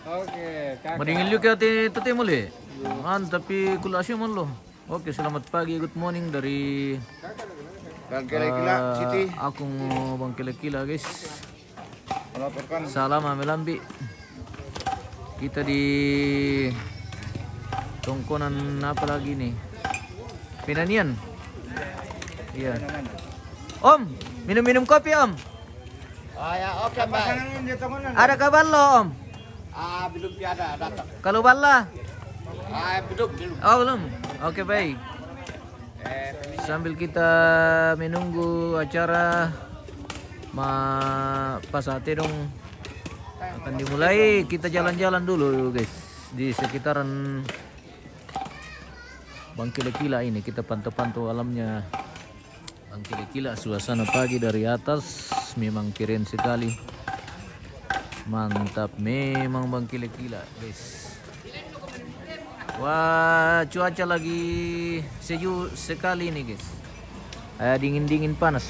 Oke, kakak. Maringil yuk kaya tete muli. Tapi kulasyo man lo. Oke, selamat pagi, good morning dari Bang kira-kira Siti akong Bang Kila-Kila guys. melaporkan. Salam Amelambi. Kita di tongkonan apa lagi nih? Pinanian. Iya. Om, minum-minum kopi Om. Oh ya, oke Mbak. Pasangan di tongkonan. Ada kabar lo Om? Belum tiada datang. Kalau bala? Belum. Oh belum. Oke baik. Sambil kita menunggu acara pasate dong akan dimulai, kita jalan-jalan dulu guys di sekitaran Bang Kila-Kila ini. Kita pantau-pantau alamnya Bang Kila-Kila. Suasana pagi dari atas memang keren sekali, mantap memang Bang Kila-Kila guys. Wah, cuaca lagi sejuk sekali nih guys. Ada dingin-dingin, panas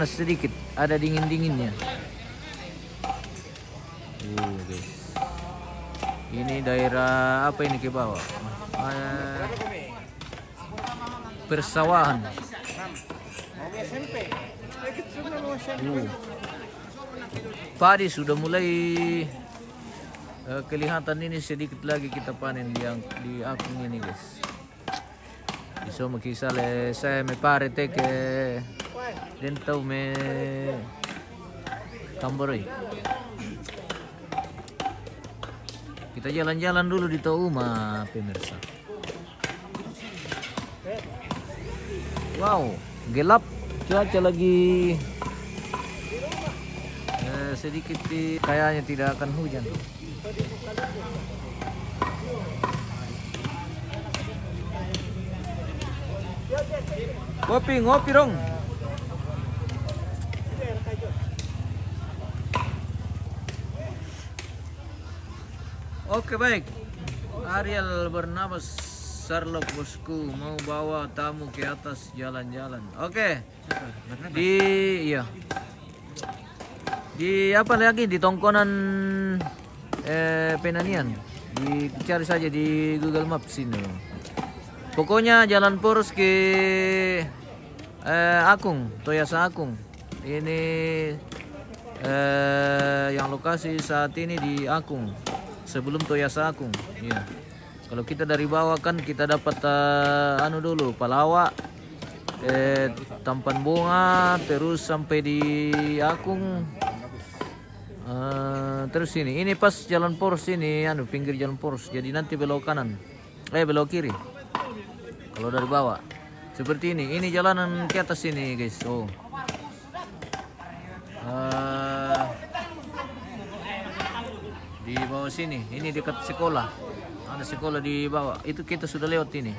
sedikit, ada dingin-dinginnya. Guys. Ini daerah apa ini ke bawah? Persawahan. Padi sudah mulai kelihatan, ini sedikit lagi kita panen di akung ini guys. Insomma chi sale se mi pare te che dentro me tamboroi. Kita jalan-jalan dulu di Touma pemirsa. Wow, gelap, cuaca lagi sedikit kayaknya tidak akan hujan. Ngopi dong. Oke baik. Ariel bernama Sherlock bosku, mau bawa tamu ke atas jalan-jalan. Oke. Iya. Di apa lagi, di tongkonan Penanian. Dicari saja di Google Maps ini. Pokoknya jalan poros ke Akung, Toyasa Akung. Ini yang lokasi saat ini di Akung, sebelum Toyasa Akung. Iya. Kalau kita dari bawah kan kita dapat dulu Palawa, Tampan Bunga, terus sampai di Akung. Terus ini pas jalan poros ini, pinggir jalan poros. Jadi nanti belok kanan, belok kiri. Kalau dari bawah seperti ini jalanan ke atas ini guys. Oh, di bawah sini, ini dekat sekolah, ada sekolah di bawah. Itu kita sudah lewat ini.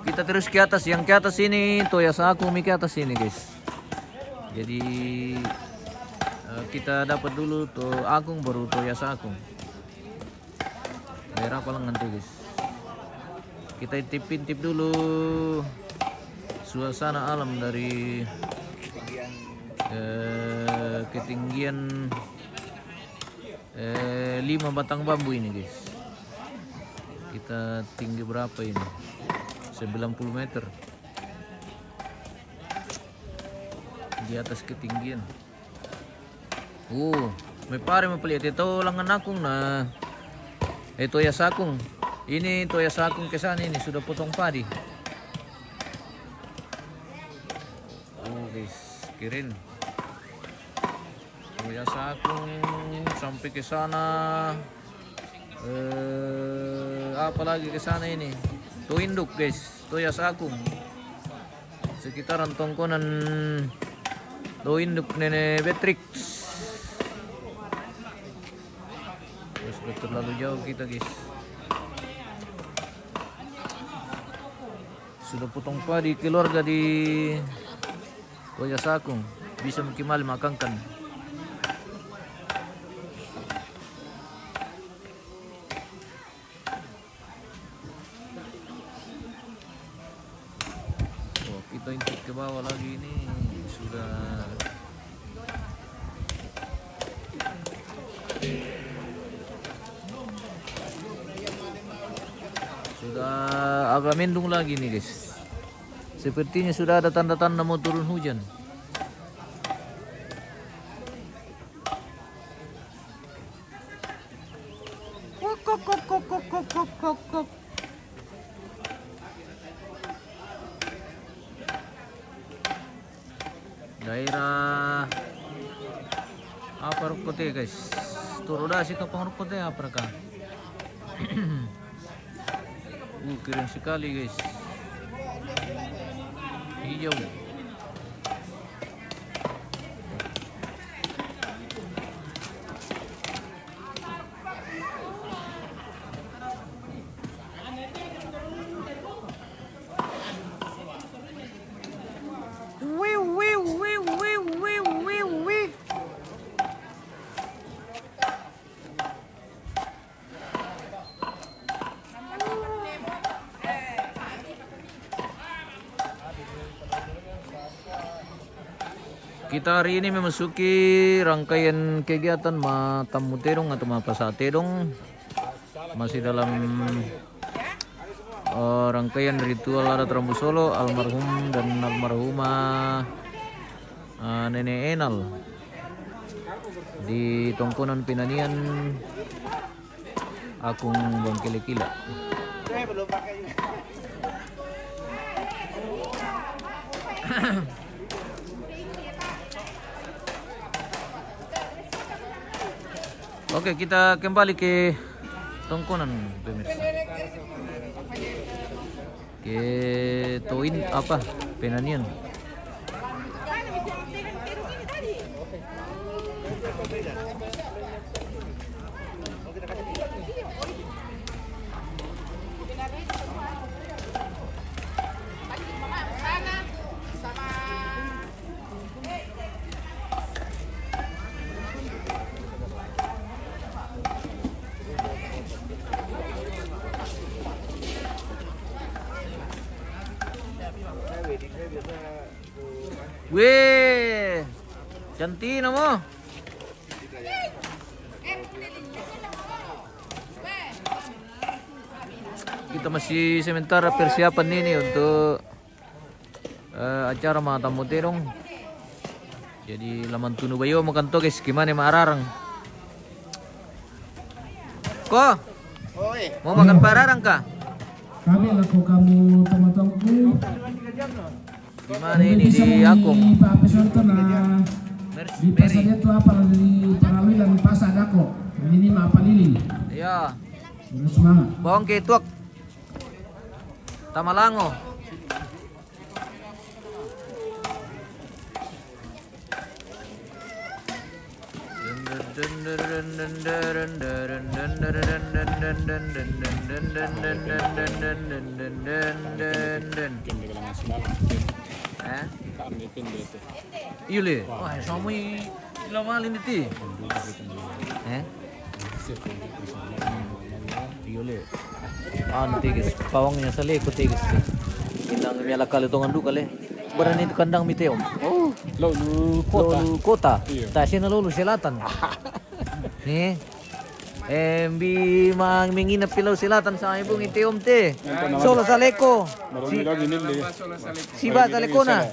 Kita terus ke atas, yang ke atas ini Toyasa Akung ke atas ini guys. Jadi kita dapat dulu Akung baru Toyasa Akung. Daerah Palengan tuh guys. Kita intip dulu suasana alam dari ketinggian 5 batang bambu ini guys. Kita tinggi berapa ini? 90 meter di atas ketinggian. May pare mapaliit ito langan akong na Toyasa Akung. Ini Toyasa Akung kesana ini sudah potong padi. Guys, keren. Toyasa Akung sampai ke sana. Apalagi ke sana ini. Tuinduk guys, Toyasa Akung. Sekitaran tongkonan Tuinduk Nenek Betrix. Sudah terlalu jauh kita guys. Sudah potong padi keluarga di Toyasa Akung, bisa makimal makangkan. Kita intip ke bawah lagi, ini sudah Sudah agak mendung lagi nih guys. Sepertinya sudah ada tanda-tanda mau turun hujan. Daerah apa rukote guys? Turoda sih kapang rukote apa kah? Keren sekali guys. Hijau. Kita hari ini memasuki rangkaian kegiatan Matamu Terong atau Mapasate dong. Masih dalam rangkaian ritual adat Rambu Solo almarhum dan almarhumah Nenek Enal di Tongkonan Pinanian Akung Bangkele-Kila. Oke, kita kembali ke Tongkonan pemirsa. Ke Toin apa? Penanian. Weh, cantik nama. Kita masih sementara persiapan ini untuk acara Matamu Terong. Jadi laman tunu bayo makan to guys, gimana mararang? Ko, mau makan pararang kah? Kami laku kamu teman-temanku. Gimana ini di Akung? Pak Pesonto na di pasar itu apa dari Parawilan Pasar Dako. Ini mah apa lili? Ya, Semangat. bawang ketuak. Tamalango. Iya le, wah sama ilang malin itu. Iya le. Tigis, pawangnya sa leko tigis. Ilang miyala kalitongan du kali. Berani itu kandang miteom. Oh, Lolo kota. Tasya na lolo selatan. Nih. Bi mang menginap pilaw selatan sa ibong iteom te. Solo sa leko. Marami lagi nili. Siba sa leko na.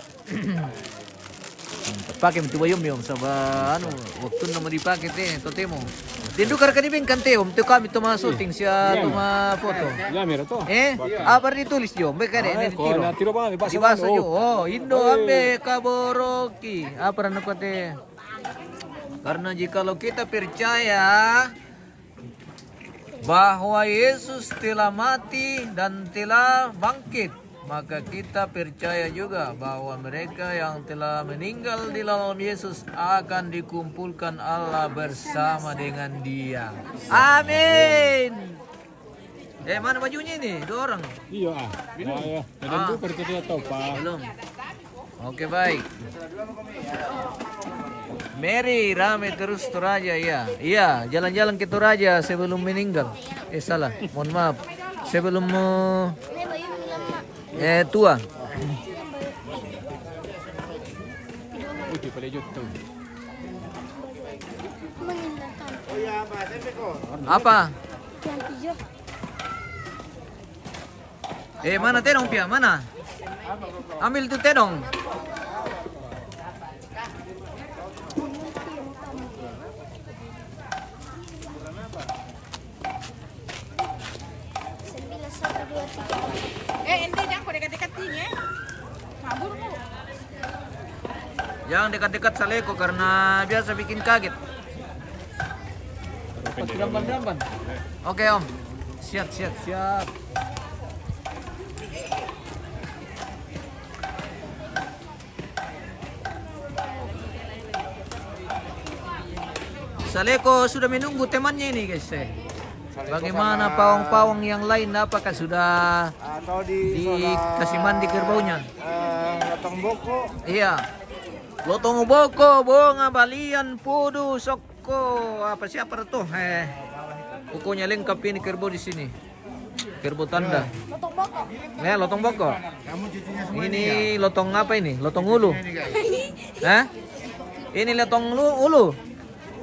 Pakai itu bayom yom saba ano waktu na mo dipakai te totemo. Dindu kar kanibing kante tu kami tu shooting siya tu foto. Ya mira to. Apa ditulis yo? Mereka ini tiro. Tiro pa di Dibasa yo. Oh, Indo ambe kaboroki. Apa rana kote? Karena jikalau kita percaya bahwa Yesus telah mati dan telah bangkit, maka kita percaya juga bahwa mereka yang telah meninggal di dalam Yesus akan dikumpulkan Allah bersama dengan Dia. Amin. Mana bajunya ini? Dua orang. Iya Ya. Dan itu pergi dia tahu pa. Belum. Oke, baik. Mary, rame terus Toraja ya. Iya, jalan-jalan ke Toraja sebelum meninggal. Salah. Mohon maaf. Sebelum tua. Uji pada juta. Apa? Mana tenong pia? Mana? Ambil tuh tenong. Ente jangan kau dekat-dekat tinggi ya. Kabur kau. Jangan dekat-dekat Saleko karena biasa bikin kaget. Jamban. Oke Om. Siap. Saleko sudah menunggu temannya ini guys. Bagaimana pawang-pawang yang lain? Apakah sudah Atau dikasih mandi kerbaunya? Latong boko. Iya. Lotong boko, bonga, balian, pudu, soko. Apa siapa tuh? Pokoknya lengkap ini kerbau di sini. Kerbau tanda. Lotong boko. Lotong boko. Kamu cucunya semua Ini lotong apa ini? Lotong ulu. Hah? Ini lotong ulu.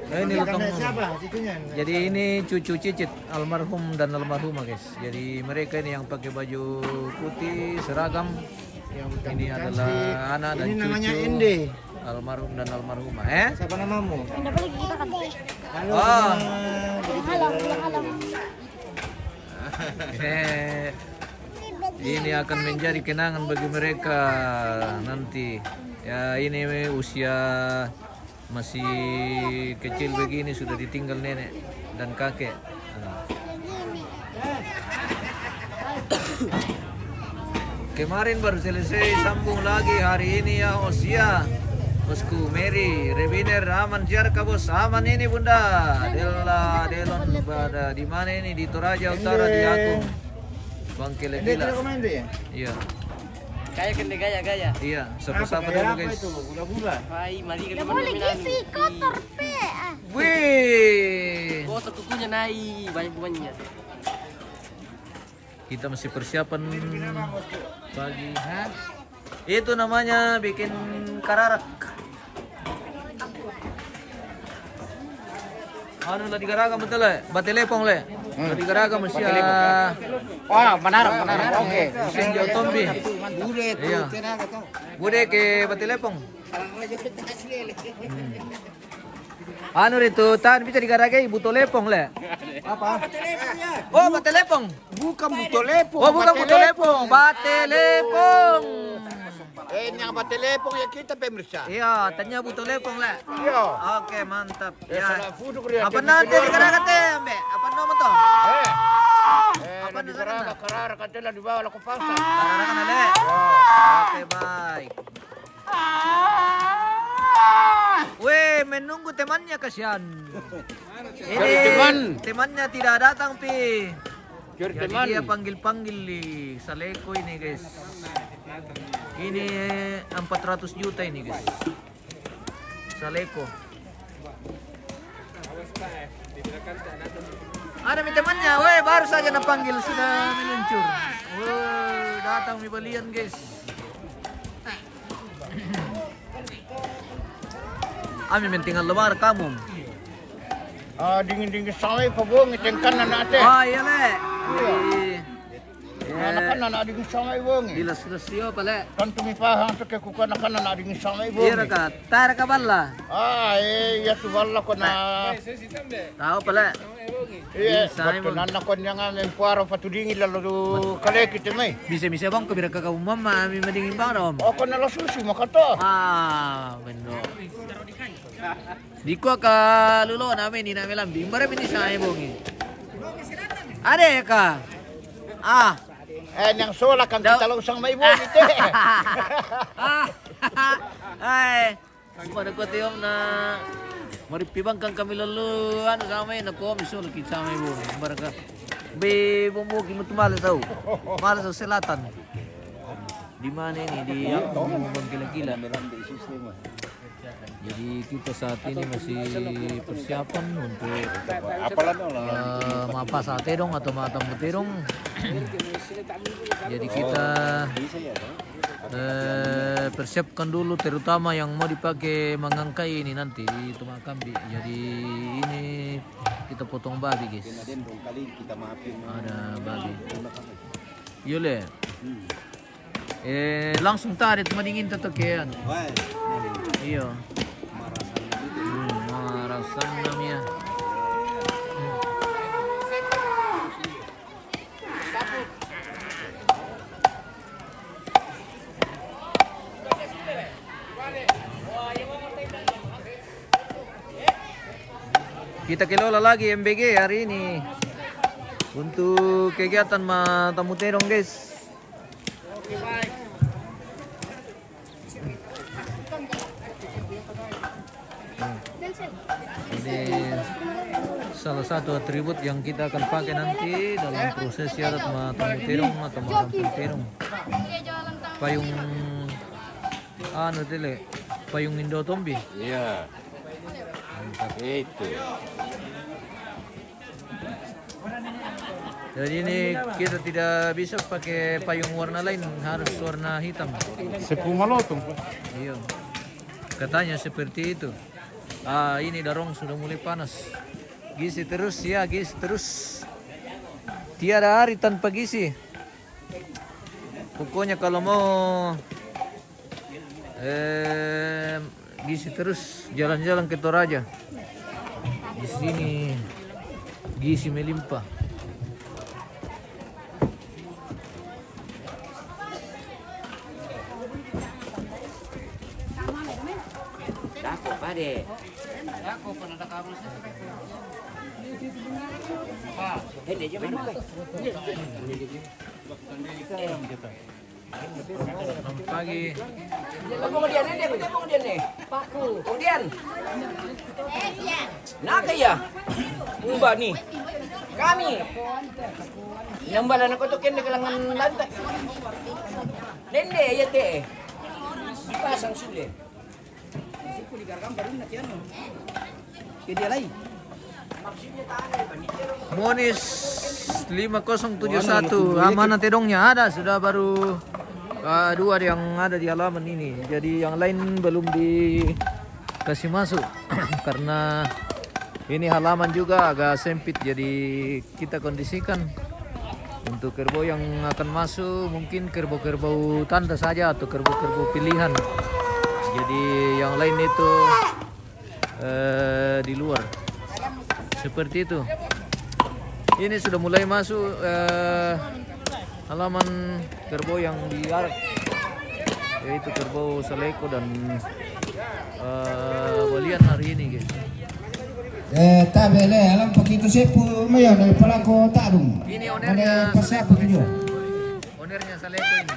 Ini lotong ulu. siapa cucunya? Jadi ini cucu Cicit almarhum dan almarhumah guys. Jadi mereka ini yang pakai baju putih seragam. Ini adalah anak dan Ini cucu namanya Inde. almarhum dan almarhumah. Siapa namamu? Anda boleh kita kan? Halo. Oh. Halam. Ini akan menjadi kenangan bagi mereka nanti. Ya ini usia masih kecil begini sudah ditinggal nenek dan kakek. Nah. Kemarin baru selesai, sambung lagi hari ini ya Osia. Bosku Mary, Rebiner, aman Jarka bos, aman ini bunda. Delon pada di mana ini di Toraja Utara di Agung. Bangke Inde Gila. tidak komen deh. Iya, Gaya kende gaya. iya. Sapa-sapa dulu guys. Gula-gula. Hai, mari Tidak boleh gitu, kotor pe. Wih, Kotor kukunya naik, banyak bunganya. kita masih persiapan pagi. Hah? Itu namanya bikin kararak. Anu lah digaragam betul le, batelepong le. Digaragam masih Wah, benar. Oke. mesin jauh tombi. Iya. Bude ke batelepong. Anu itu tan bisa digaragai buto lepong le. Apa? Oh, batelepong. Bukan butolepo. Oh, bukan buto lepong, batelepong. Yang buat telepon ya kita pemirsa. Iya, tanya buto lepong le. Iya. Oke, mantap. Ya. Fudu dia. Apa nanti digaragat teh, Ambe? Apa nama tuh? Apa di karara katela di bawah laku pasar. Kararakan ale. Oke, baik. Weh, menunggu temannya kasihan. Ini temannya tidak datang, Pi. Jadi dia panggil-panggil di Saleko ini, guys. Ini 400 juta ini, guys. Saleko. Ada mi temannya, weh, baru saja napanggil sudah meluncur. Weh, datang mi balian, guys. Ami mentinggal lebar kamu. Dingin-dingin sampai pabong itengkan anak teh. Oh iya le. Anak anak dingin sampai bong. Dilas sio pale. Kan tumi pahang to ke kukan anak dingin sampai bong. Iya ka. Tar ka balla. Ya tu balla ko na. Tahu pale. Iya, betul anak ko yang amen puaro patudingin lalu kale kita mai. Bisa bang ko bira ka mama mi madingin bang dom. O ko na lasusi makato. Benar. Di ko ka lulo namin ni namin lambing. Bara bini sa ay bongi. Are ka. Yang solak kan kita langsung may bong ite. Ay. Pada ko tiyom na maripibang kang kami lalu ano sa amin nako misul kita sa may bongi. Bara ka. Be bumbuki mo tumala sa Mala sa selatan. Di mana ini di Bangkila-Kila. Jadi kita saat ini masih persiapan untuk mapa sate dong atau matambu terong. Jadi kita persiapkan dulu terutama yang mau dipakai mengangkai ini nanti di Tumakambi. Jadi ini kita potong babi guys. Ada babi. Yole. Langsung tarik madingin tatokean. Wah, Iyo. Marasan namanya. Kita kelola lagi MBG hari ini untuk kegiatan tamu terong guys. Ini salah satu atribut yang kita akan pakai nanti dalam proses syarat tamu terong atau tamu terong. Payung payung Indo Tombi. iya. Itu. Jadi ini kita tidak bisa pakai payung warna lain, harus warna hitam. Sepumalotong. Iya. Katanya seperti itu. Ini darong sudah mulai panas. Gizi terus ya, gizi terus. Tiada hari tanpa gizi. Pokoknya kalau mau gizi terus, jalan-jalan ke Toraja. Di sini gizi melimpah. Dako, pade. Hindi, di ba naman? Selamat pagi. Kemudian ini, kemudian nih, paku, kemudian, naga ya, mbak nih, kami, nambalan ako tuh kini kalangan lantai, nende ya teh, dipasang sulit, jadi lagi. Monis 5071 amanah terongnya ada, sudah baru dua yang ada di halaman ini. Jadi yang lain belum dikasih masuk karena ini halaman juga agak sempit, jadi kita kondisikan untuk kerbau yang akan masuk mungkin kerbau-kerbau tanda saja atau kerbau-kerbau pilihan. Jadi yang lain itu di luar. Seperti itu. Ini sudah mulai masuk halaman kerbau yang diarak, yaitu kerbau Saleko dan Balian hari ini guys. Tabe le alam begitu sepu mayon dari pelako tarung. Ini ownernya Saleko guys. Ownernya Saleko ini.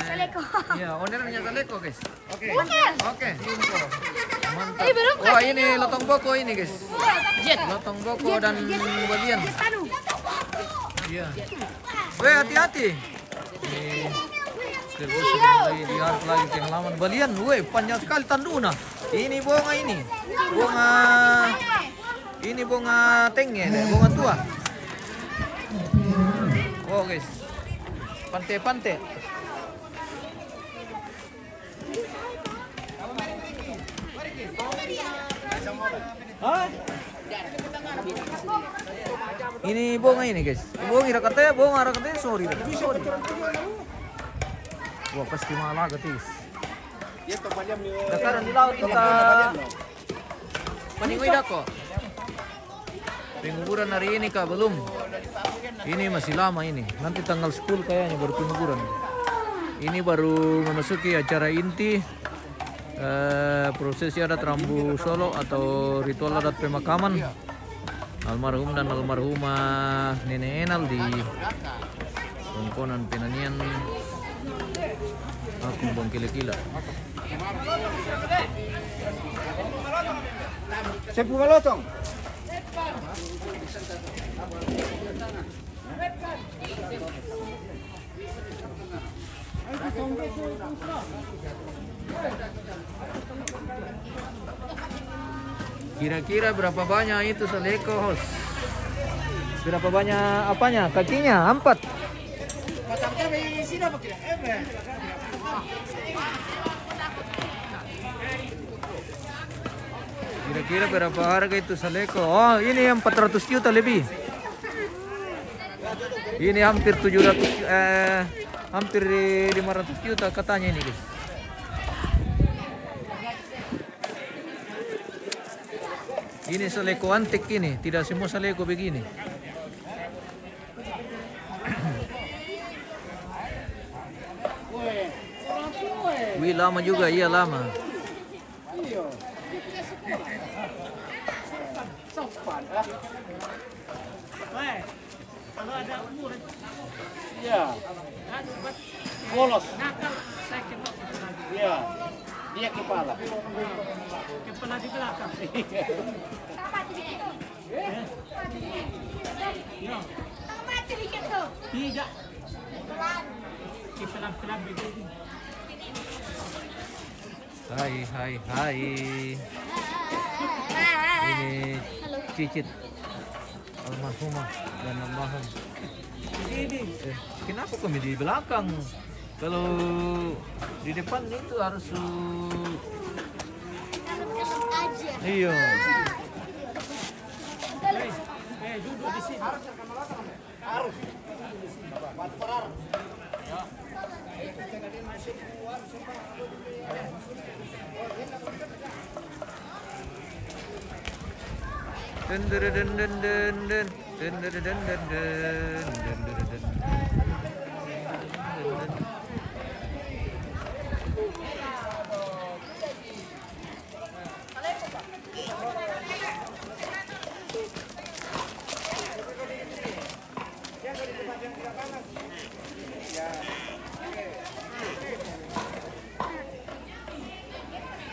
Saleko. Iya, ownernya Saleko guys. Oke. Mantap. Ini belum Wah, ini lotong boko ini guys. Lotong boko dan Balian. Iya. Weh, hati-hati. Ini kerbau sudah mulai diarak lagi ke halaman Balian. Weh, panjang sekali tanduna. Ini bunga ini. Ini bunga tengge, bunga tua. Oh guys. Pantai-pantai. Ini bunga ini guys. Bunga rakatnya sorry. Wah pasti malah gatis. Dakaran di laut kita. Paningoy dako. Penguburan hari ini kah belum? Ini masih lama ini. Nanti tanggal 10 kayaknya baru penguburan. Ini baru memasuki acara inti. Prosesi adat Rambu Solo atau ritual adat pemakaman almarhum dan almarhumah Nenek Enal di Bangkonan Penanian Akung Bangkila-Kila. Sepu malotong. Kira-kira berapa banyak itu Saleko host? Berapa banyak apanya? Kakinya 4. Kira-kira berapa harga itu Saleko? Oh, ini yang 400 juta lebih. Ini hampir 700 hampir 500 juta katanya ini guys. Ini seleko antik ini, tidak semua seleko begini. Wih lama juga, iya lama. Ya. Polos. Ya. Dia kepala. Sama sedikit tuh. Tidak. Hai. Ini Cicit almarhumah dan almarhum. Kenapa kami di belakang? Kalau di depan itu harus iya. Duduk di sini. Harus.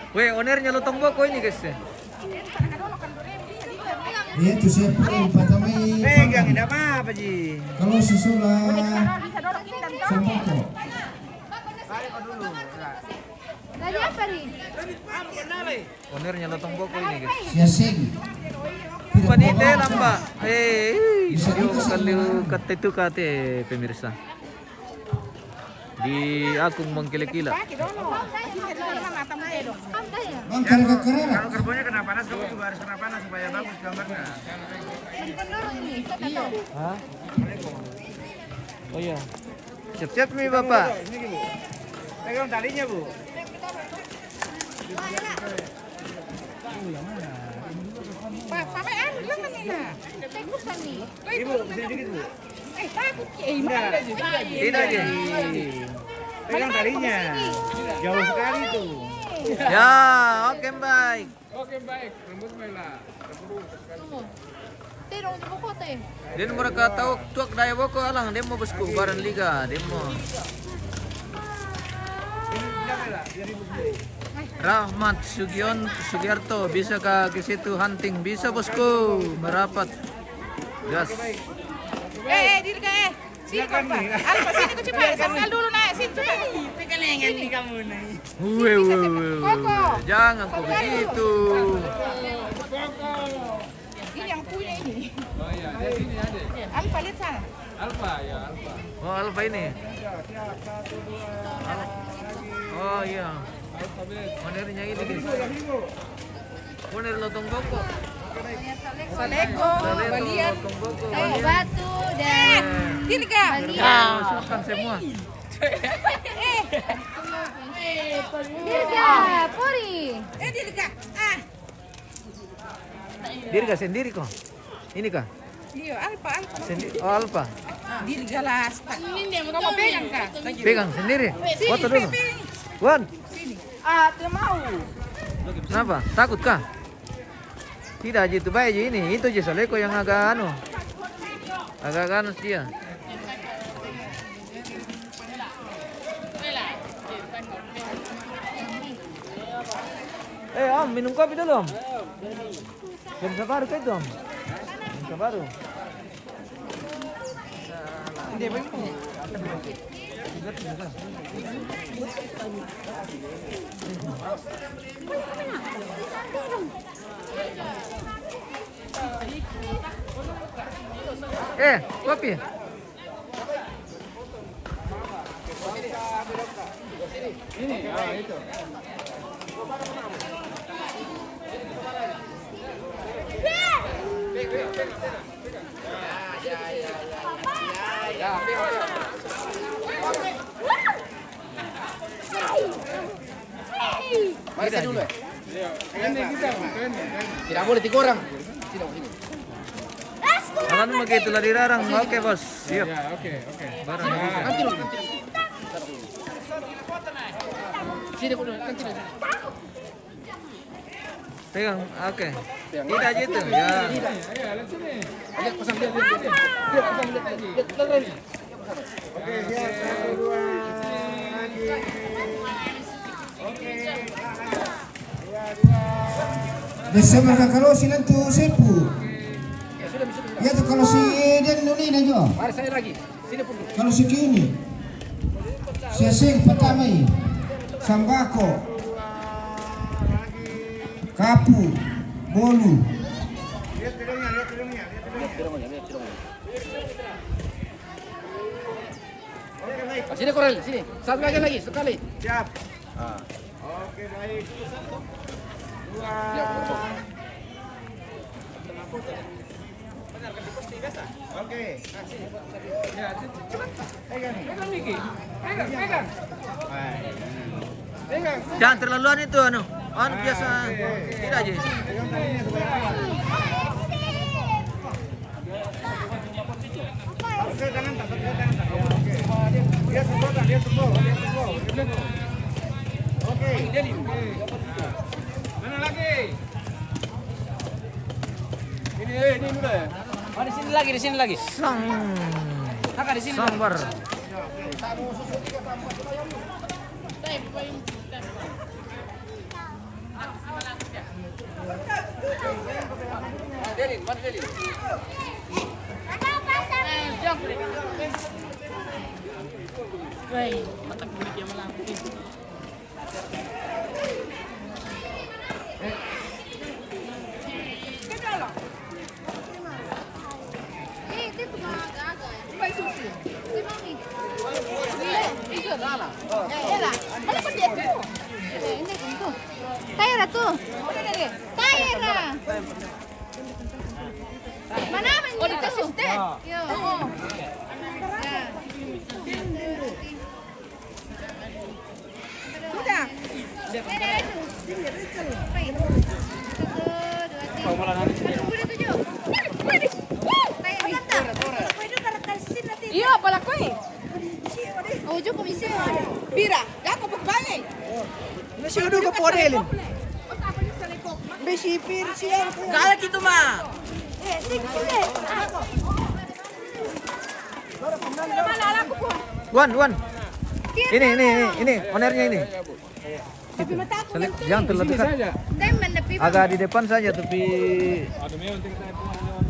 Weh, ownernya Lotong Boko ini guys. Iya itu siapa yang patamai. Pegang tidak apa Ji. Kalau susulah Samboko. Dari apa nih? Ownernya Lotong Boko ini guys. Siasing. Panite lamba. Yuk kali kata itu kate pemirsa. Di Agung Mangkilekila. Bangkar kekerana. Kalau kerbaunya kena panas, kamu juga harus kena panas supaya bagus gambarnya. Hah? Oh iya. Siap-siap nih Bapak. Pegang talinya Bu. Ibu, sini dikit Bu. Tidak aja. Pegang talinya. Jauh sekali tuh. Ya, oke baik. Oke baik, rambut merah. Dan mereka tahu tuak daya boko alang demo bosku baran liga demo. Rahmat Sugiarto bisa ke situ hunting bisa bosku merapat gas. Dirga sini kau Pak. Alpa sini kau cepat. Sangkal dulu naik sini cepat. Pegalengan di kamu naik. Jangan kau begitu. Ini yang punya ini. Oh iya, di sini ada. Alpa lihat sana. Alfa ya, Alfa. Oh Alfa ini. Oh iya. Monernya ini guys. Moner Lotong Boko. Saleko, Balian, Lotong Boko. Batu dan Dirga. Masukkan semua. Dirga, Pori. Dirga. Dirga sendiri kok. Ini kah? Iya, Alpa. Sendiri. Oh Alfa. Dirga lah. Kau mau pegang kah? Pegang sendiri. Foto dulu. Wan. Tidak mau. Kenapa? Takut kah? Tidak aja itu baik aja ini. Itu aja Saleko yang agak anu. Agak ganas dia. Om, minum kopi dulu, Om. Jam separuh ke itu, Om? Jam separuh. Kopi. Ini, itu. Tidak dulu. Ini kita, ini. Tidak boleh dikorang. Akan begitulah dilarang. Oke bos, siap. Ya, oke. Barang bisa. Nanti dulu. Sini dulu, nanti dulu. Pegang, oke. Tidak gitu, ya. Ayo, lihat sini. Lihat pasang, lihat. Lihat pasang, lihat. Oke, siap. 1, 2, lagi. Oke. Desember kalau si nanti sepu. Ya tuh kalau si Den Nuni aja. Mari saya lagi. Sini pun. Kalau si kini. Seseng pertama ini. Sambako. Kapu. Bolu. Lihat hidungnya, lihat hidungnya. Oke, baik. Sini Korel, sini. Satu lagi, sekali. Siap. Oke, baik. 2. Oke. Ya, cepat. Pegang nih. Pegang Niki. Pegang. Baik. Pegang. Jangan terlaluan itu anu biasa. Tidak aja. Pegang talinya supaya aman. Oke, tangan tak. Oke. Lihat tumbol. Oke. Mana lagi? Ini dulu ya. Oh, di sini lagi. Kakak di sini. Sambar. Delin, mana Delin? Itu cuma agak-agak ya. Ini mami. Itu. Ya, mana kau dia tuh? Ini tuh. Taira tuh. Taira. Mana man? Oh, dito sister. Yo. Sudah. Iya, pala ko eh. Ojo komisi. Pira, dako pagbanay. Nasiudo ka po Delin. Besipir siya. Galak itu mah. Mana ala ko po. Wan. Ini ownernya ini. Tapi matako Jangan terlalu Sini dekat. saja. Tayo man na pipa. Agak di depan saja tapi Aduh, memang tinggal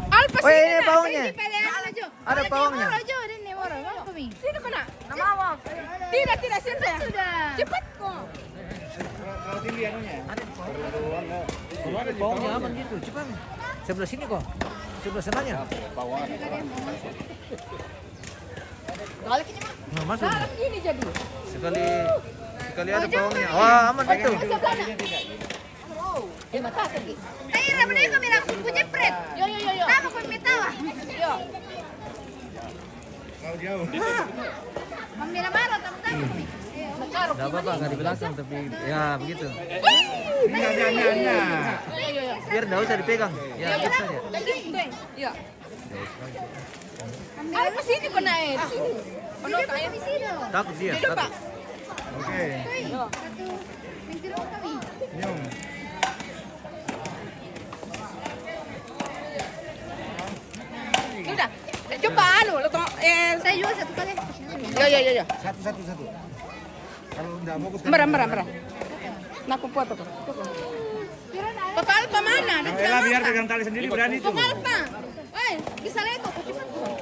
Alpa Oh, ini pawangnya. Ada Ada pawangnya. Ojo, din ni moro. Mama kami. Sino ka na? Namawag. Tidak, siyempre. Sudah. Cepat ko. Kalau tinggi anunya. bawangnya aman gitu. Cepat. Sebelah sini kok. Sebelah sananya. Galak ini mah. Nah, masuk. Galak ini jadi. Sekali ada bawangnya. Wah, aman itu. Eh, matako gi. Tayo na muna kami lang punya pret. Yo. Tama ko mitawa. Yo. Kalau jauh. Mamila maro tama-tama kami. Magkaro. Enggak apa-apa, enggak di belakang tapi ya begitu. Ini. Yo. Biar enggak usah dipegang. Ya, gitu saja. Yo. Alpa sini ko na eh. Ano kayo? Sino? Takut dia. Dito pa. Takut. Oke. Satu. Nagtulong kami. Nyum. Sudah. Coba anu, luto Saya juga satu kali. yo. Satu. Kalau enggak fokus kan. Mera. Naku foto ko. Papa Alpa mana? Ella biar pegang tali sendiri berani tuh. Papa Alpa. Oi, bisa leko ko cepat ko.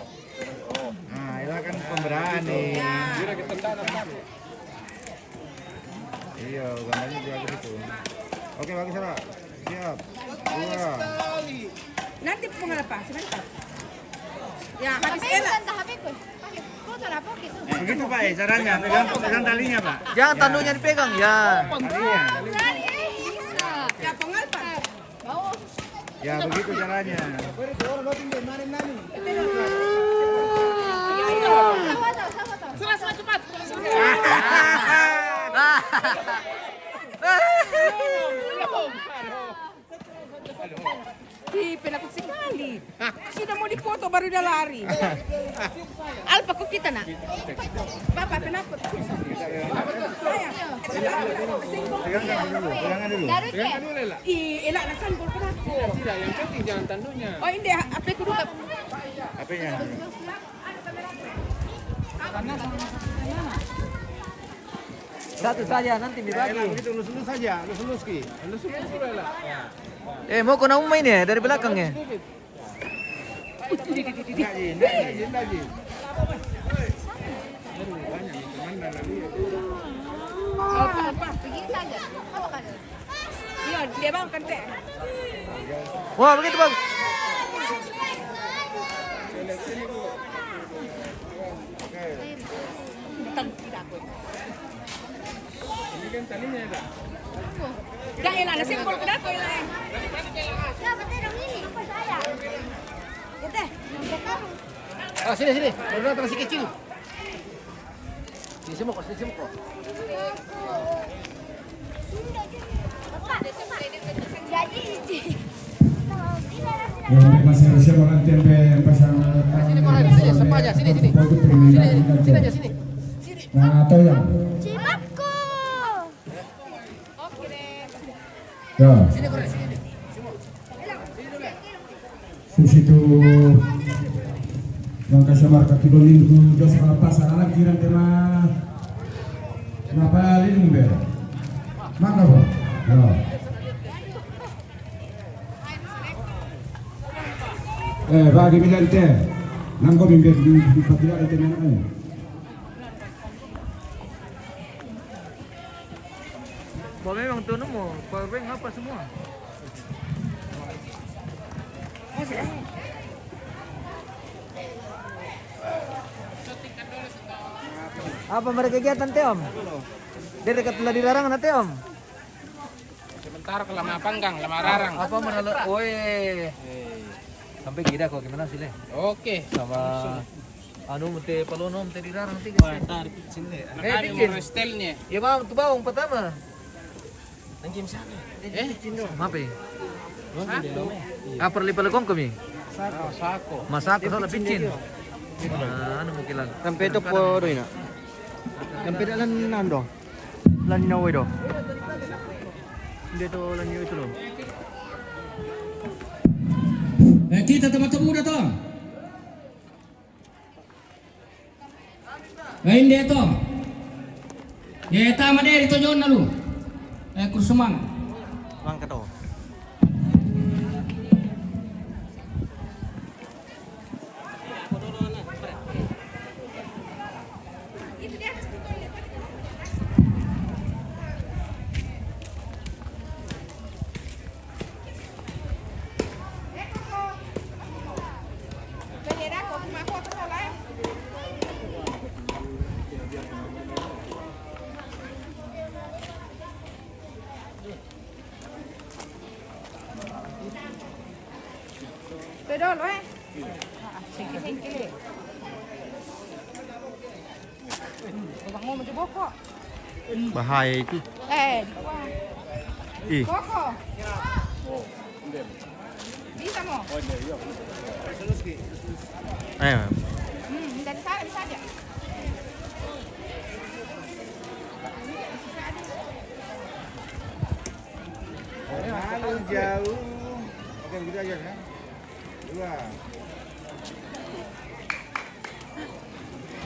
Nah, Ella kan pemberani. Iya, gambarnya juga begitu. Oke, bagus Ella. Siap. 2. Nanti pengal pa, sebentar. Ya, habis Tapi Ella. bukan HP ko. Pakai foto na po gitu. Begitu Pak, caranya pegang talinya Pak. Jangan tandunya dipegang ya. Talinya. Berani bisa. Ya, pengal pa. Mau. Ya begitu caranya. Sawa to. Cepat. mau dipoto baru dia lari. Alpa kok kita nak? Bapak penakut. Sayang. Pegangan dulu. Garut ya? Pegangan dulu lah. Ih, enak nak sanggol kenapa? Tidak, yang penting jangan tandunya. Oh ini HP ku dulu. HP-nya. Satu saja nanti dibagi. Begitu lulus saja, lulus Ki. Anda suruh suruh lah. Mau kau main ya dari belakangnya? Enggak, Ji. Alpa. Begini saja. Apa kan? Iya, dia bang kan teh. Wah begitu bang. Ini kan talinya ya, Kak. Dah enak nak sanggol kenapa enak? Siapa teh dong ini? Apa saya? Kita. Oh, sini. Udah masih kecil. Sini semua kok. Jadi Donde más se recibe la tiempo pasando Sini. Nah, atau ya. Cimakku. Ya. Susitu yang kasih marka tiga minggu dos kalau pasar anak kira tema kenapa lin ber mana bu bagi milante nangko mimpi di pakira ada teman Kalau memang tuh nemu, powerbank apa semua? Apa mereka kegiatan teh om? Dia dekat telah dilarang nanti om? Sementara ke lama panggang, lama rarang. Apa menolak? Woi, sampai gila kok gimana sih le? Oke. Sama anu mute palonom teh dilarang tiga. Tarik sini. Ada Ada mau stylenya. Ya mau tuh bawang pertama. Anjing sana. Maaf ya. Apa lipat lekong kami? Sako. Masak itu lebih pincin. Nah, anu mungkin lang. Sampai itu po rin na. Sampai lan nando. Lan naway do. Hindi to lan itu loh. kita teman-teman muda toh hindi to ya tama deh itu nyon nalu kursuman Lang ka to. Bendera kok cuma foto soalnya. Pedol, eh? Singkir. Bang mau mencoba kok. Bahaya itu. Ih. Koko. Bisa mo? Ayo. Dari sana bisa aja. Terlalu jauh. Oke, begitu aja kan. 2.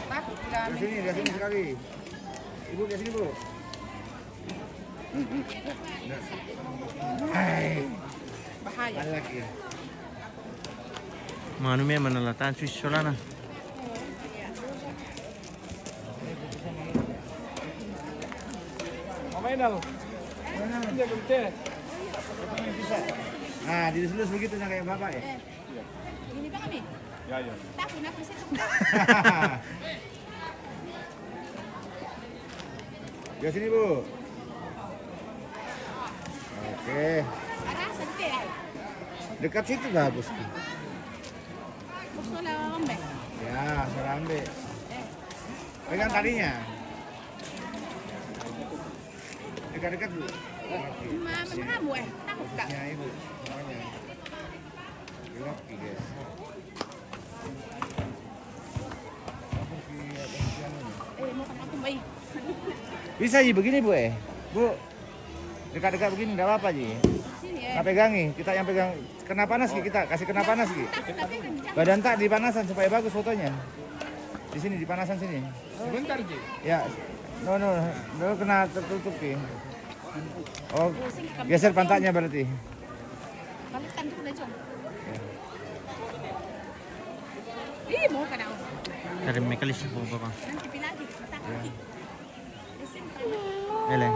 Takut Dari sini sekali. Ibu ke sini, Bu. bahaya. Ada lagi. Manu me manalatan Swiss solana. Main dah lu. Dia berhenti. Nah, dilus-lus begitu nah kayak Bapak ya. Ini bang nih. Ya, ya. Takut aku situ. Di sini, Bu. Oke. Ada sedih. Dekat situ bagus. Musuhnya lembek. Ya, saya ambil. Pegang talinya. Dekat-dekat, Bu. Mama kamu takut gak? Ya, Ibu. Makanya. Oke, guys. Bisa Ji begini Bu Bu. Dekat-dekat begini enggak apa-apa Ji. Nggak pegangi, kita yang pegang kena panas Ki, kita kasih kena panas Ki. Badan tak dipanasan supaya bagus fotonya. Di sini dipanasan sini. Sebentar, Ji. Ya. No kena tertutup Ki. Oh, geser pantatnya berarti. Balikan dulu deh, Jom. Ih, mau ka daw. Dari mekalis po ba? Nanti pinagi. Matang. Eleng.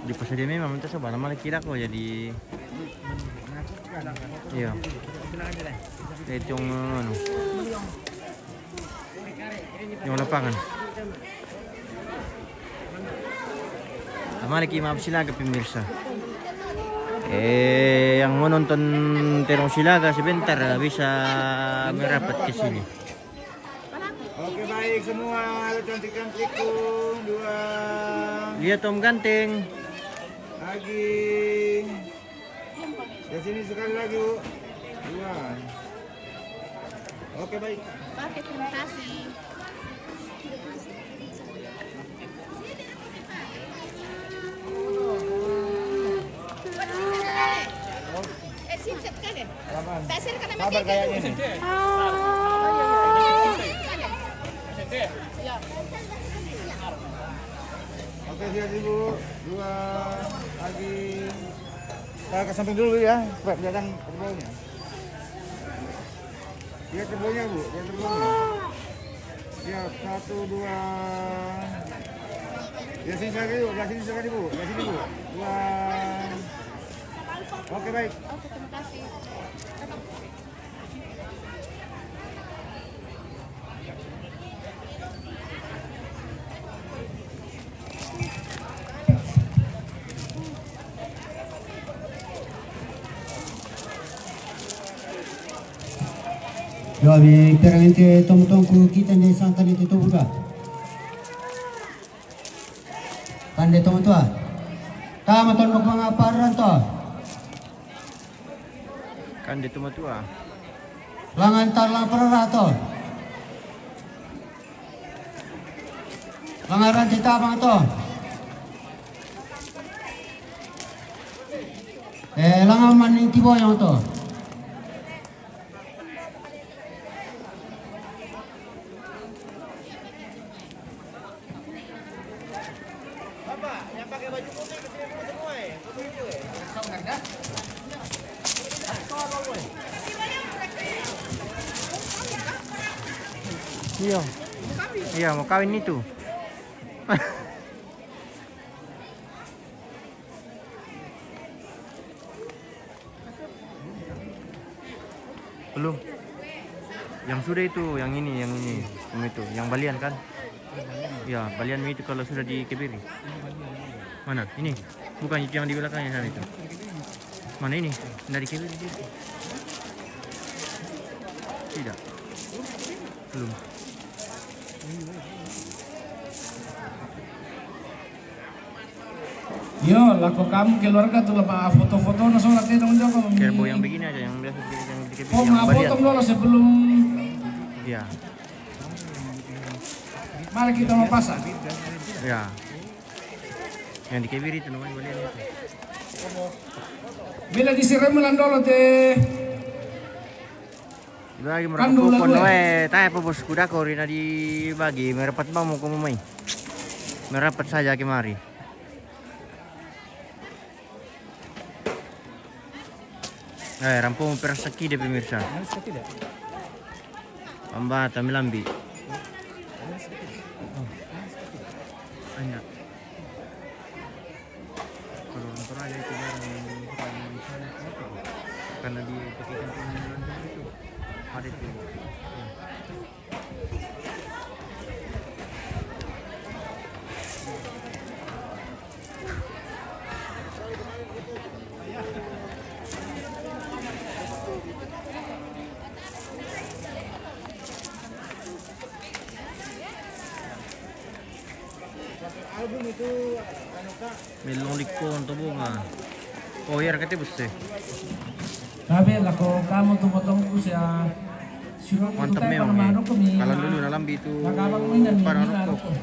Di pas dia memang itu sebenarnya malah kira kok jadi. Iya. Itu yung ano. Yung lapangan. Maliki maaf Silaga pemirsa. Yang mau nonton Terong Silaga sebentar bisa merapat ke sini. Oke baik semua, cantik-cantikku. 2 Lihat Om Ganteng. lagi. Ke sini sekali lagi Bu. 2. Oke baik. Oke, terima kasih. Siap kan ya? Tasir kan nama Sabar kayaknya nih. Oke siap Ibu. 2 lagi. Kita ke samping dulu ya, supaya kelihatan terbolnya. Lihat terbolnya Bu, lihat terbolnya. Siap, 1, 2. Ya sini sekali Bu, ya sini sekali Bu, ya sini Bu. 2. Oke baik. Oke, terima kasih. Jadi peramente tong-tongku kita ni santan itu buka. Tanda tong tua. Tama tong mga paran to. Kan di tua. Langan tarlang perarato. Langaran kita bang to. Langan maning tibo yang to. Iya. Iya, mau kawin itu. Belum. Yang sudah itu, yang ini. Yang itu, yang balian kan? Ya, balian itu kalau sudah dikebiri. Mana? Ini. Bukan itu yang di belakangnya sana itu. Mana ini? Dari kebiri. Tidak. Belum. Yo, laku kamu keluarga tuh lepas foto-foto na surat itu dong Joko. Kerbo yang begini aja, yang biasa yang dikebiri. Oh, yang mga balian. foto dulu sebelum Iya. mari kita mau pasang. Ya. Yang dikebiri itu namanya balian itu. Bila disiremelan dulu teh. Lagi Kan dulu merapukon gue. tanya apa bos kuda kau rina dibagi merapat mau kamu main. Merapat saja kemari. Rampung persaki deh pemirsa. Pambata Milambi. Banyak. Kalau nonton aja itu karena di pakai itu ada itu. Album itu Melong likon to bunga. Oh iya kete buste. Sabi lako kamu tuh potong ko siya Mantap memang ya. Kalau dulu nalambi itu parang rokok.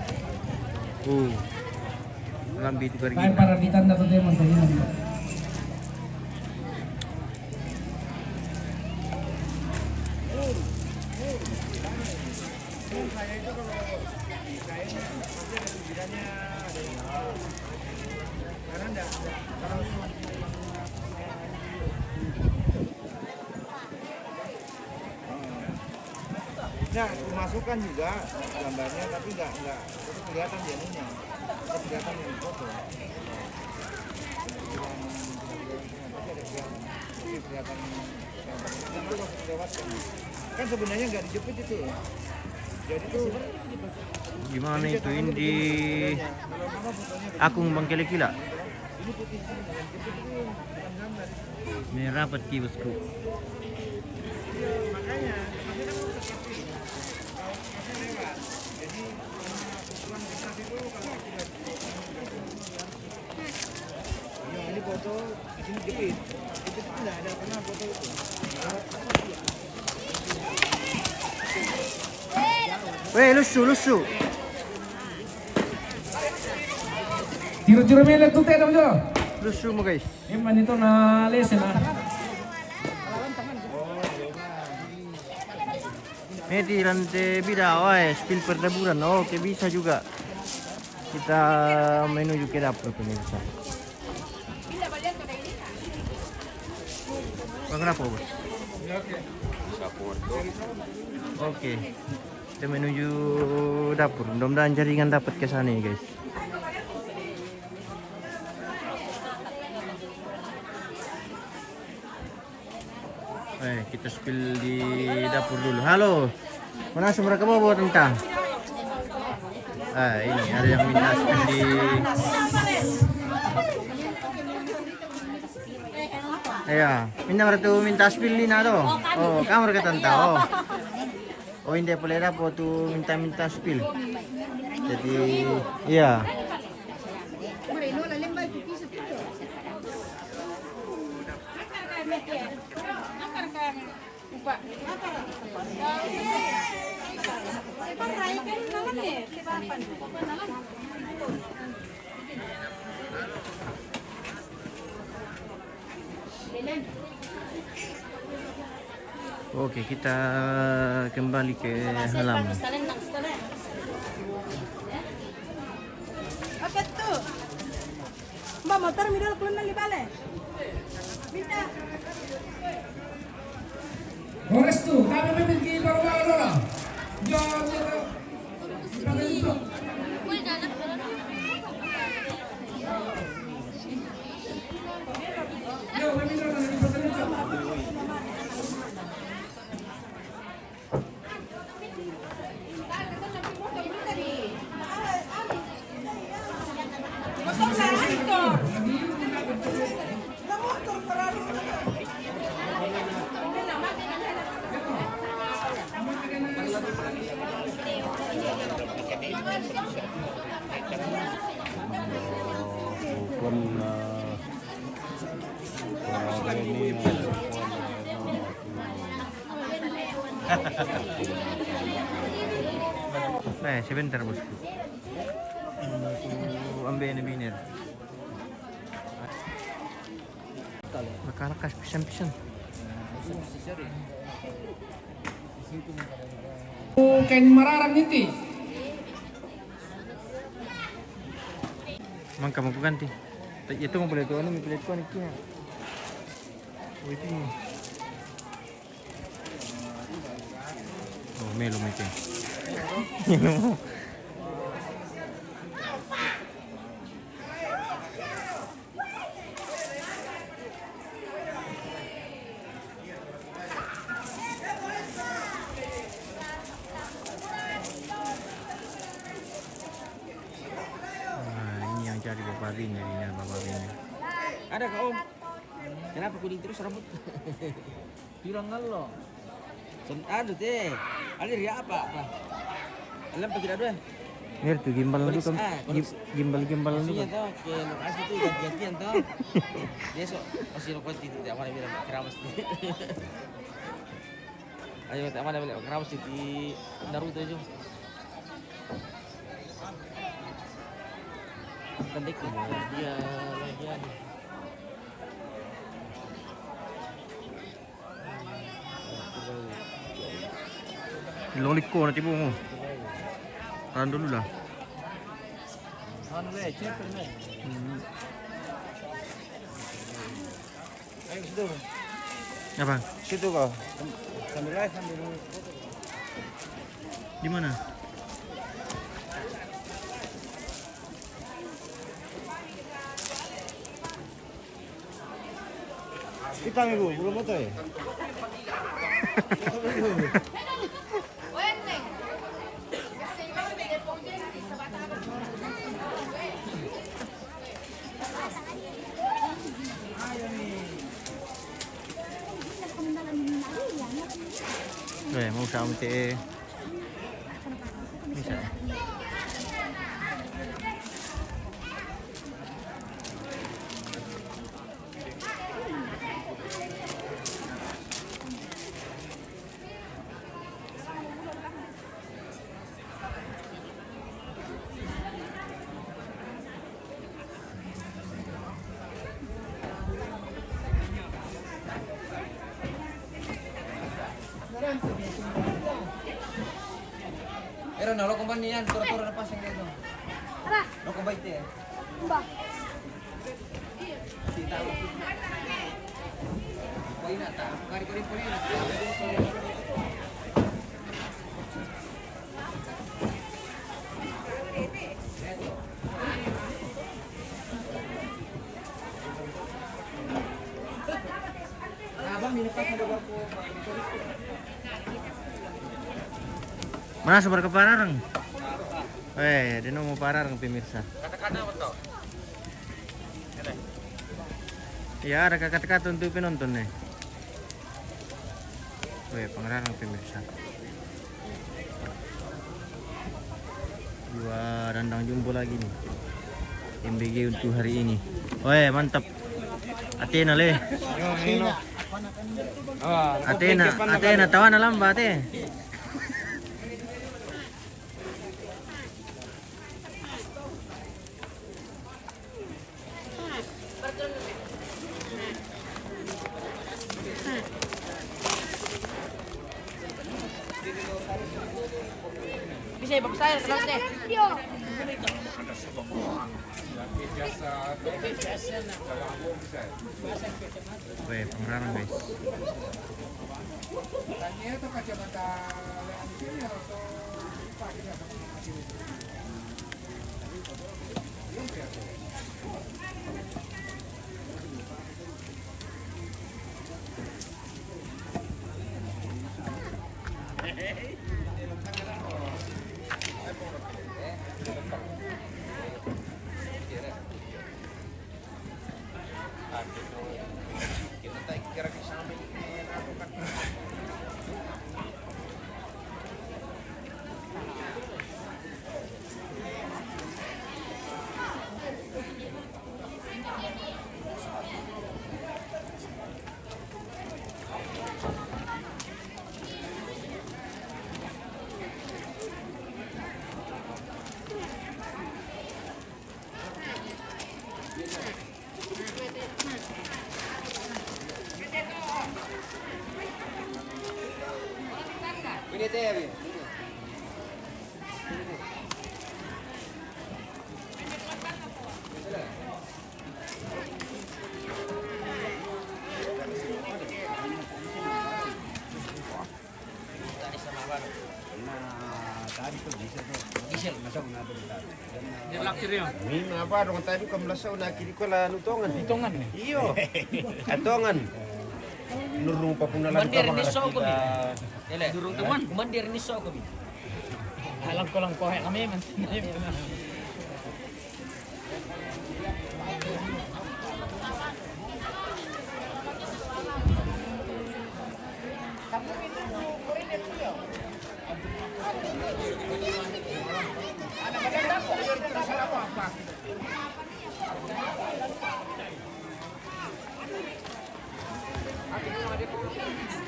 Nalambi itu Kaya gargina. para ditanda to demon to yun. Nah, masukkan juga gambarnya tapi nggak itu kelihatan di anunya. Tapi kelihatan di foto. Kelihatan kan sebenarnya nggak dijepit itu. Jadi tuh Gimana itu ini di Akung Bangkele Kila. Ini rapat ki bosku. ini foto di sini jepit. Jepit itu nggak ada pernah foto itu. Weh, lusu. Tiro-tiro mele tu tena mo. Lusu mo guys. Iman ito na lesen ah. Medi lantai bida, spill perdaburan. Oke, bisa juga. Kita menuju ke dapur pemirsa. Kenapa bos? Oke. Kita menuju dapur. Mudah-mudahan jaringan dapat ke sana ya guys. Kita spill di dapur dulu. Halo. Mana mereka bawa tentang? Ini ada yang minta spill di ya, minta spill di na do. Oh, kamar ka tanta. Oh, hindi pala po tu minta spill. Jadi, iya. Oke, kita kembali ke halaman. Apa tuh? Mbak motor middle keluar di balik. Minta. Oras tu, kami memiliki baru-baru dola. Jangan itu. Yo, kami dola lagi pertanyaan. Sebentar bosku. Ambil ini biner. Bakal pisan-pisan. Kain mararang ini. Mang kamu ganti. Itu mau boleh tuh anu pilih tuh nih. Wih ini. Oh, melo macam. Melo. Ini yang cari bapak Rin, jadinya bapak Rin. Ada kak Om. Kenapa kuning terus rambut? Pirangan lo. Aduh teh. Ada ria apa? Alam tidak ada. Mir tuh gimbal itu kan gimbal itu Maksudnya kan. tuh ke lokasi tuh ganti-gantian tuh. Besok masih lokasi itu tidak mau bilang keramas. Ayo tak mana balik kenapa sih di Naruto aja. Cantik dia lagian. Loliko nanti bu. Tahan dulu lah. Ayo situ. Apa? Situ kau. Sambil live sambil. Di mana? Kita ibu, belum foto ya? Mau sama teh. Bisa. Pero no lo kumpan niyan, turo-turo na pasang dito. Apa? Lo kumbay te. Ba. Sita. Koy na ta. Kari ko rin po rin. Abang nilepas na lugar ko. Mana sebar ke Pararang? Dia mau Pararang pemirsa. Kata-kata apa toh? Ya ada kata-kata untuk penonton nih. Pengarang pemirsa. Dua randang jumbo lagi nih. MBG untuk hari ini. Mantap. Athena le. Athena tawan alam ba ate? Bisa ya, bagus saya terus deh. Pengarang guys. Ini teh ya, Bin. Min apa dong tadi kamlasa una kiri ko la nutongan. Nutongan. Iyo. Atongan. Nurung papuna lang Mandir ni so ko bi. Durung teman, mandir ni so ko bi. Alam ko lang po kami man.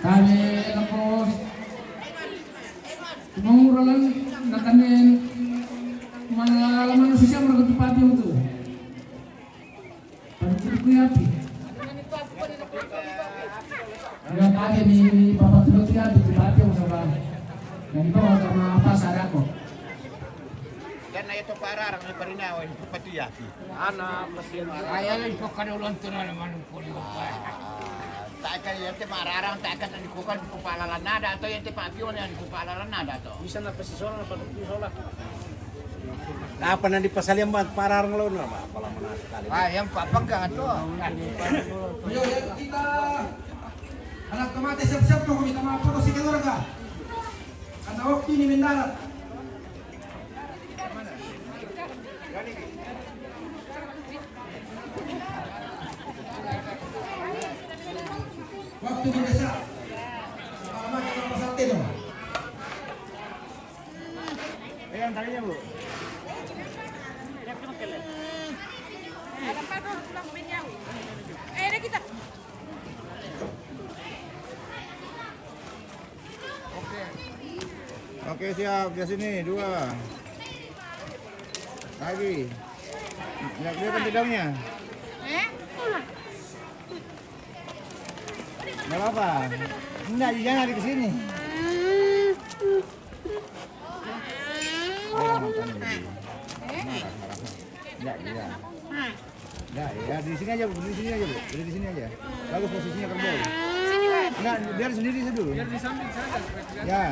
Kami lepas uralan nakanin mana manusia mereka tepati itu. Panjang kuyapi. Ya tadi di bapak tuh dia di tepati sama. Dan itu sama apa sadako. Karena itu pararang ni parinaw ni patiyaki. Kaya lang po kanulang to na naman po. Tak kan yang te mararang tak kan ni kukan kupalalan nada atau yang te papion yang kupalalan nada to. Bisa na pasisola na patusola. Apa nanti pasalian banget pararang lo na ba pala mana sekali. Yang papagang to. Ayo kita anak tomate siap-siap tuh kita mau foto si keluarga. Karena waktu ini mendarat. Waktu mendesak. Sama kita pasate dong. Pegang talinya, Bu. Ada kita. Oke, siap. Di sini 2. Lagi. Enggak kelihatan pedangnya. Enggak apa-apa. Enggak, jangan di sini. Enggak, iya. Enggak, ya di sini aja, Bu. Di sini aja, Bu. Udah di sini aja. Bagus posisinya kerbau. Enggak, biar sendiri dulu. Biar di samping saja. Ya.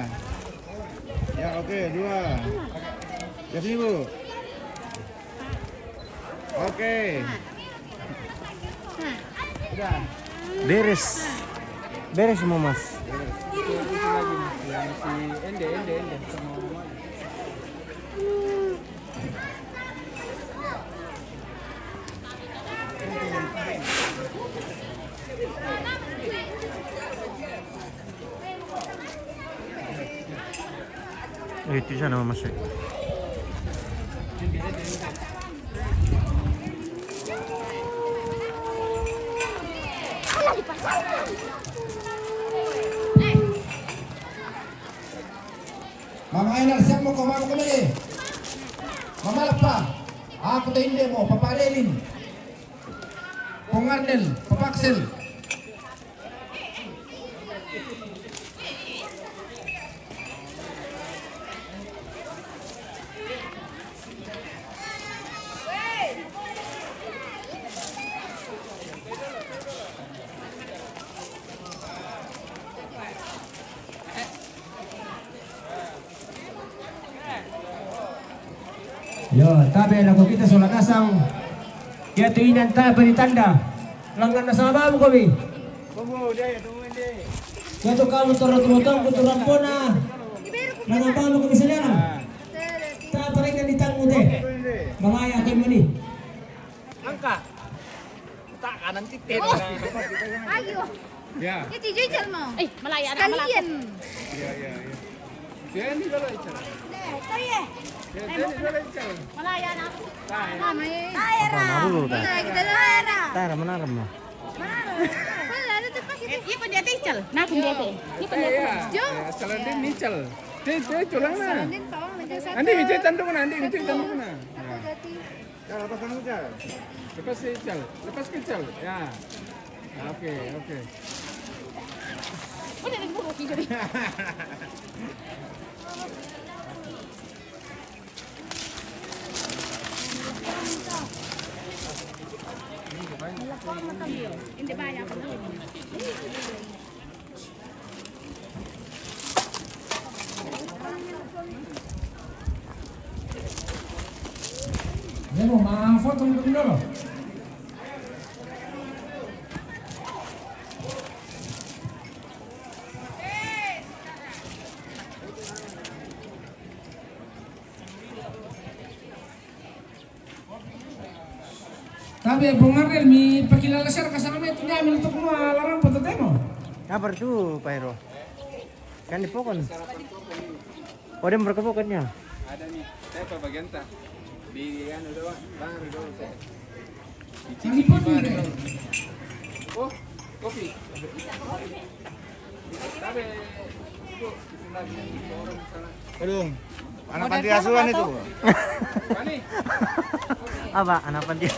Ya, oke, 2. Di sini, Bu. Oke. Udah. Beres. Beres semua, Mas. Itu sana Mas. Mama Ainar siap mo ko mama ko lagi. Mamalak pa. Ako tayo hindi mo papadelin. Pungardel, papaksel. Yo, tabi na ko kita sa lakasang kaya tuinan tayo penitanda langgan na sa babu kami. Tunggu dia, tungguin dia. Kaya to kamu turut-turutong kuturan po na nangapalo kami sa liang. Taparin na ditang mo de. Tungguin dia. Mamaya kayo mani. Angka. Tak kanan titik. Ayo. Ya. Ini jujur mau. Malaya na, malaya. Kalian. Ya, ya, ya. Malaya na. Mama ini. Daerah. Kita daerah. Tara manaram mo. Mana ada tempat kita. Ini pun dia ticel. Nah, pun dia ticel. Ini pun dia ticel. Jom. Saladin nichal. Te tulang na. Din pawang macam satu. Andi hijau tandu na, andi hijau tandu na. Aku jadi. Ya, lepas tangan udah. Lepas kecil, lepas kecil. Ya. Oke, oke. Oh, dia buruk ni jadi. Hindi banyak. Ya mo, ma-foto mo kami dulu. Tapi Bung Ardel, mi pakilala siya kasama ito niya, minuto ko larang patutin mo. Kabar tuh, Pak Hero. Kan dipokon. Oh, dia berkepokonnya. Ada nih. Saya apa bagian tak? Di anu doang, bang doang saya. Hindi po din. Oh, kopi. Tapi Aduh, anak panti asuhan itu. Apa? Anak panti.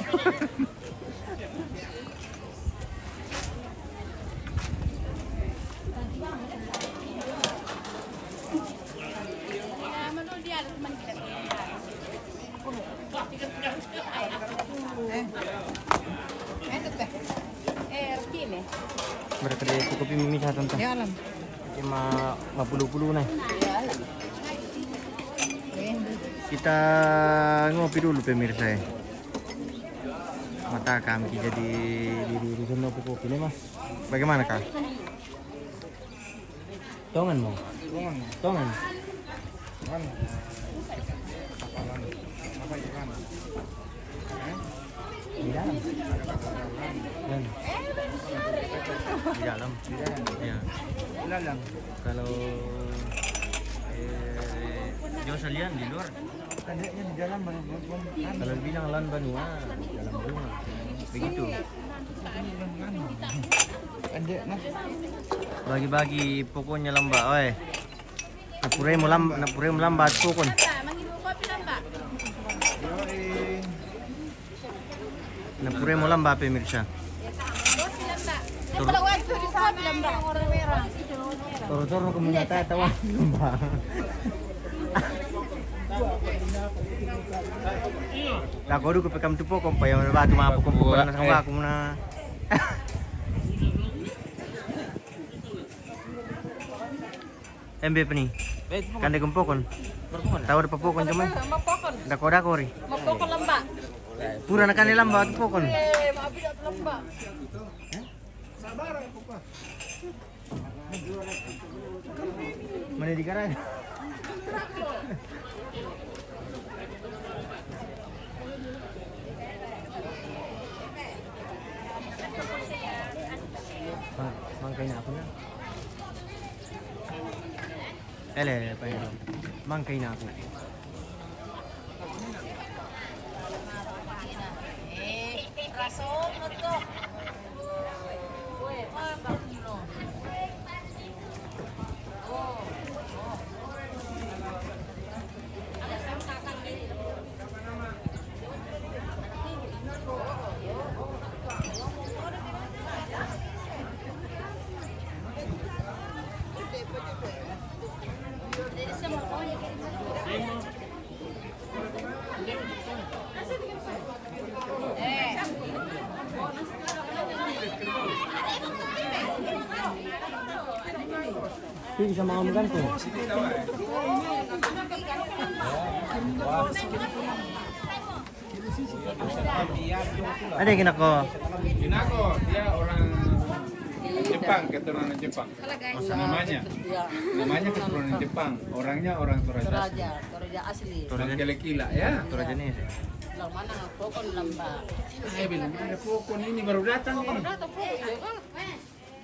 Berapa dia cukup mimi satu tentang? Ya alam. Cuma 50 nih. Kita ngopi dulu pemirsa ya. Mata kami jadi di sana kopi nih mas. Bagaimana kak? Tongan mau? Tongan. Di dalam. Di dalam. Ya. Lalang. Kalau jauh salian di luar. Tandanya di dalam baru. Kalau bilang lan banua dalam rumah. Begitu. Pendek nah. Bagi-bagi pokoknya lamba, oi. Napure mo lambat pokon. Napure mo lamba pemirsa. Toro-toro ko muna tawa. Ako dulu pekam tu pokon pa yung batu mga pokon na sa ako muna. MB pa ni. Kande kong pokon. Tawar pa pokon cuman. Dako ri. Mapokon lamba. Pura na kanila lamba at pokon. Maabi at lamba. Mana di garage? Mangkay na ako na. Ele, paano? Mangkay na ako. Rason mo to. Itu bisa mau gantung. Ada yang kena ko. Ginako, dia orang Jepang, keturunan Jepang. Namanya keturunan Jepang. Orangnya orang Toraja. Toraja asli. Orang Kelekila ya. Toraja nih. Lang mana pokon lamba. Bilang ada pokon ini baru datang ini.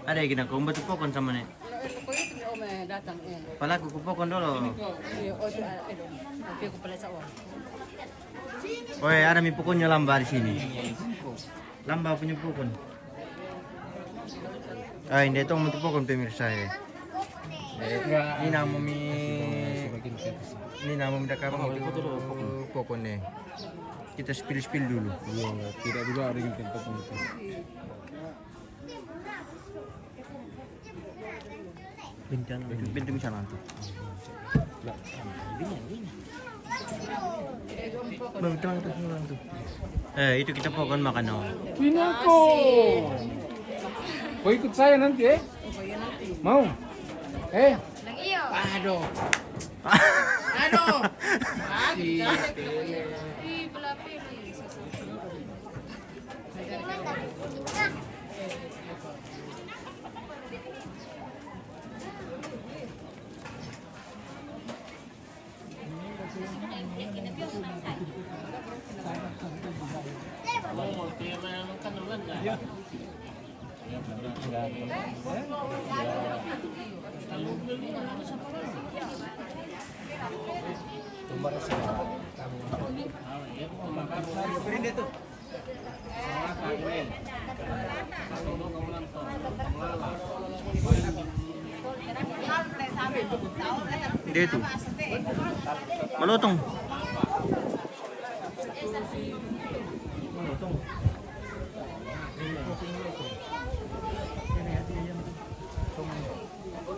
Ada yang kena ko. Batu pokon sama nih. Ko itu ome datang eh. Pala ko pokon dulu. Tapi ko pala sa o. Oye, ada mi pokonnya lamba di sini. Lamba punya pokon. Ah, ini itu untuk pokon pemirsa ya. Ini nama mereka pokon nih. Kita spill dulu. Tidak juga ada yang pokon itu. Pintu bisa nanti. Bang, tuh. Itu kita pokon makan no. Ginako. Kau ikut saya nanti Mau? Nang iyo. Aduh. Aduh. Belapi. Dia itu. Malotong.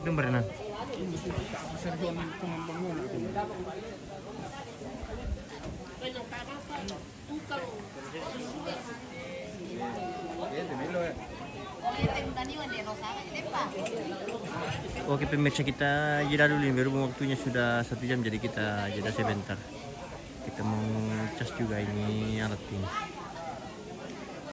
Dengar na. Oke pemirsa, kita jeda dulu nih, baru waktunya sudah 1 jam, jadi kita jeda sebentar. Kita mau cas juga ini alat ini.